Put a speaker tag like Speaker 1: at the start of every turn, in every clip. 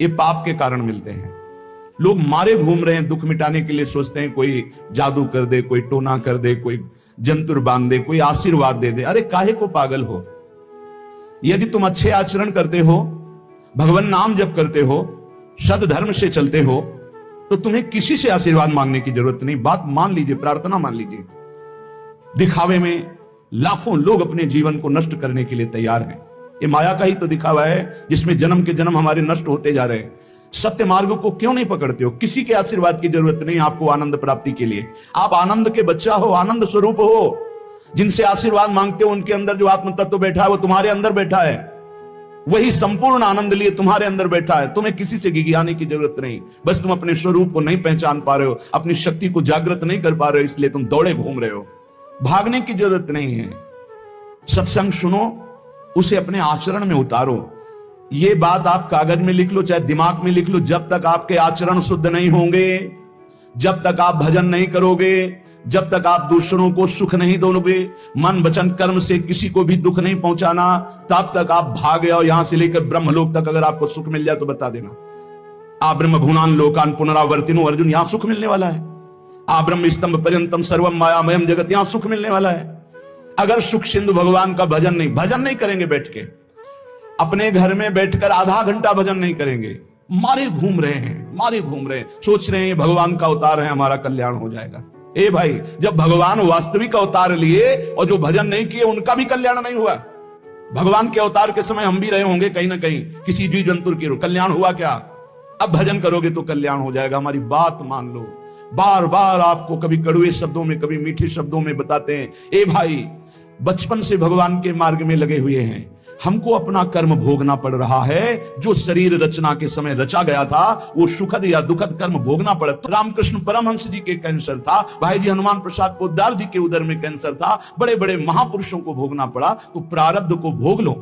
Speaker 1: ये पाप के कारण मिलते हैं। लोग मारे घूम रहे हैं, दुख मिटाने के लिए सोचते हैं कोई जादू कर दे, कोई टोना कर दे, कोई जंतुर बांध दे, कोई आशीर्वाद दे दे। अरे काहे को पागल हो? यदि तुम अच्छे आचरण करते हो, भगवान नाम जप करते हो, सद धर्म से चलते हो, तो तुम्हें किसी से आशीर्वाद मांगने की जरूरत नहीं। बात मान लीजिए, प्रार्थना मान लीजिए। दिखावे में लाखों लोग अपने जीवन को नष्ट करने के लिए तैयार हैं। ये माया का ही तो दिखावा है जिसमें जन्म के जन्म हमारे नष्ट होते जा रहे हैं। सत्य मार्ग को क्यों नहीं पकड़ते हो? किसी के आशीर्वाद की जरूरत नहीं आपको आनंद प्राप्ति के लिए। आप आनंद के बच्चा हो, आनंद स्वरूप हो। जिनसे आशीर्वाद मांगते हो उनके अंदर जो आत्म तत्व बैठा है वो तुम्हारे अंदर बैठा है। वही संपूर्ण आनंद लिए तुम्हारे अंदर बैठा है। तुम्हें किसी से गिगियाने की जरूरत नहीं। बस तुम अपने स्वरूप को नहीं पहचान पा रहे हो, अपनी शक्ति को जागृत नहीं कर पा रहे हो, इसलिए तुम दौड़े घूम रहे हो। भागने की जरूरत नहीं है। सत्संग सुनो, उसे अपने आचरण में उतारो। ये बात आप कागज में लिख लो, चाहे दिमाग में लिख लो। जब तक आपके आचरण शुद्ध नहीं होंगे, जब तक आप भजन नहीं करोगे, जब तक आप दूसरों को सुख नहीं दोगे, मन वचन कर्म से किसी को भी दुख नहीं पहुंचाना, तब तक आप भागे। और यहां से लेकर ब्रह्मलोक तक अगर आपको सुख मिल जाए तो बता देना। आ ब्रह्म भुनान लोकान पुनरावर्तिनो, अर्जुन यहां सुख मिलने वाला है। आ ब्रह्म स्तंभ पर्यंतम सर्वम मायामयम जगत, यहां सुख मिलने वाला है। अगर सुख सिंधु भगवान का भजन नहीं करेंगे, बैठ के अपने घर में बैठकर आधा घंटा भजन नहीं करेंगे, मारे घूम रहे हैं, सोच रहे हैं भगवान का अवतार है, हमारा कल्याण हो जाएगा। ए भाई, जब भगवान वास्तविक अवतार लिए और जो भजन नहीं किए उनका भी कल्याण नहीं हुआ। भगवान के अवतार के समय हम भी रहे होंगे कहीं ना कहीं, किसी जीव जंतु के कल्याण हुआ क्या? अब भजन करोगे तो कल्याण हो जाएगा। हमारी बात मान लो। बार बार आपको कभी कड़वे शब्दों में, कभी मीठे शब्दों में बताते हैं, ए भाई बचपन से भगवान के मार्ग में लगे हुए हैं, हमको अपना कर्म भोगना पड़ रहा है। जो शरीर रचना के समय रचा गया था वो सुखद या दुखद कर्म भोगना पड़ा। रामकृष्ण परमहंस जी के कैंसर था, भाई जी हनुमान प्रसाद पोद्दार जी के उदर में कैंसर था, बड़े बड़े महापुरुषों को भोगना पड़ा। तो प्रारब्ध को भोग लो।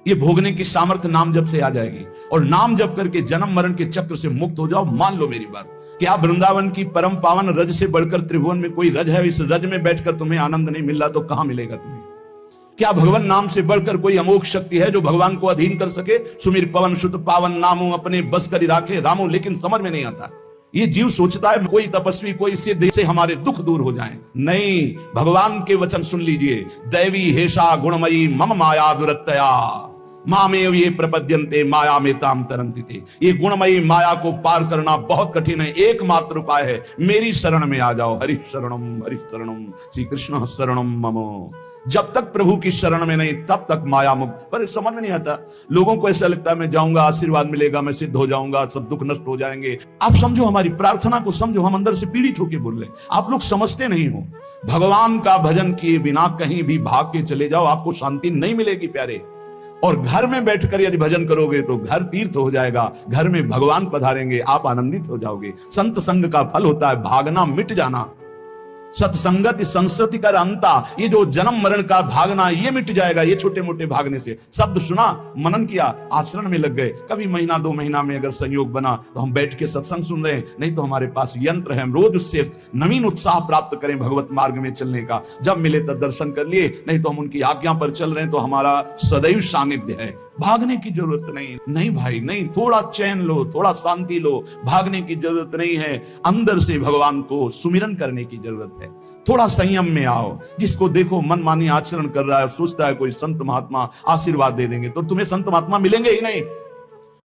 Speaker 1: ये भोगने की सामर्थ्य नाम जप से आ जाएगी, और नाम जप करके जन्म मरण के चक्र से मुक्त हो जाओ। मान लो मेरी बात। क्या वृंदावन की परम पावन रज से बढ़कर त्रिभुवन में कोई रज है? इस रज में बैठकर तुम्हें आनंद नहीं मिल रहा तो कहां मिलेगा तुम्हें? क्या भगवान नाम से बढ़कर कोई अमोघ शक्ति है जो भगवान को अधीन कर सके? सुमिर पवन सुत पावन नामो अपने बस कर राखे रामो, लेकिन समझ में नहीं आता। ये जीव सोचता है कोई तपस्वी, कोई सिद्ध से हमारे दुख दूर हो जाएं। नहीं, भगवान के वचन सुन लीजिए। दैवी हेषा गुणमयी मम माया दुरत्तया मामेव ये प्रपद्यन्ते माया में ताम तरन्ति थे। ये गुणमयी माया को पार करना बहुत कठिन है। एकमात्र उपाय है, मेरी शरण में आ जाओ। हरि शरणम श्री कृष्ण शरणम ममो। जब तक प्रभु की शरण में नहीं तब तक माया मुक्त। पर समझ में नहीं आता। लोगों को ऐसा लगता है मैं जाऊंगा, आशीर्वाद मिलेगा, मैं सिद्ध हो जाऊंगा, सब दुख नष्ट हो जाएंगे। आप समझो, हमारी प्रार्थना को समझो। हम अंदर से पीड़ित होकर बोल रहे, आप लोग समझते नहीं हो। भगवान का भजन किए बिना कहीं भी भाग के चले जाओ, आपको शांति नहीं मिलेगी प्यारे। और घर में बैठकर यदि भजन करोगे तो घर तीर्थ हो जाएगा, घर में भगवान पधारेंगे, आप आनंदित हो जाओगे। संत संग का फल होता है भागना, मिट जाना। सत्संगति संस्कृति का अंता, ये जो जन्म मरण का भागना, ये मिट जाएगा। ये छोटे मोटे भागने से, शब्द सुना, मनन किया, आचरण में लग गए। कभी महीना 2 महीना में अगर संयोग बना तो हम बैठ के सत्संग सुन रहे हैं, नहीं तो हमारे पास यंत्र है, हम रोज उससे नवीन उत्साह प्राप्त करें भगवत मार्ग में चलने का। जब मिले तब दर्शन कर लिए, नहीं तो हम उनकी आज्ञा पर चल रहे हैं तो हमारा सदैव सानिध्य है। भागने की जरूरत नहीं भाई, नहीं। थोड़ा चैन लो, थोड़ा शांति लो। भागने की जरूरत नहीं है। अंदर से भगवान को सुमिरन करने की जरूरत है। थोड़ा संयम में आओ। जिसको देखो मनमानी आचरण कर रहा है, सोचता है कोई संत महात्मा आशीर्वाद दे देंगे, तो तुम्हें संत महात्मा मिलेंगे ही नहीं।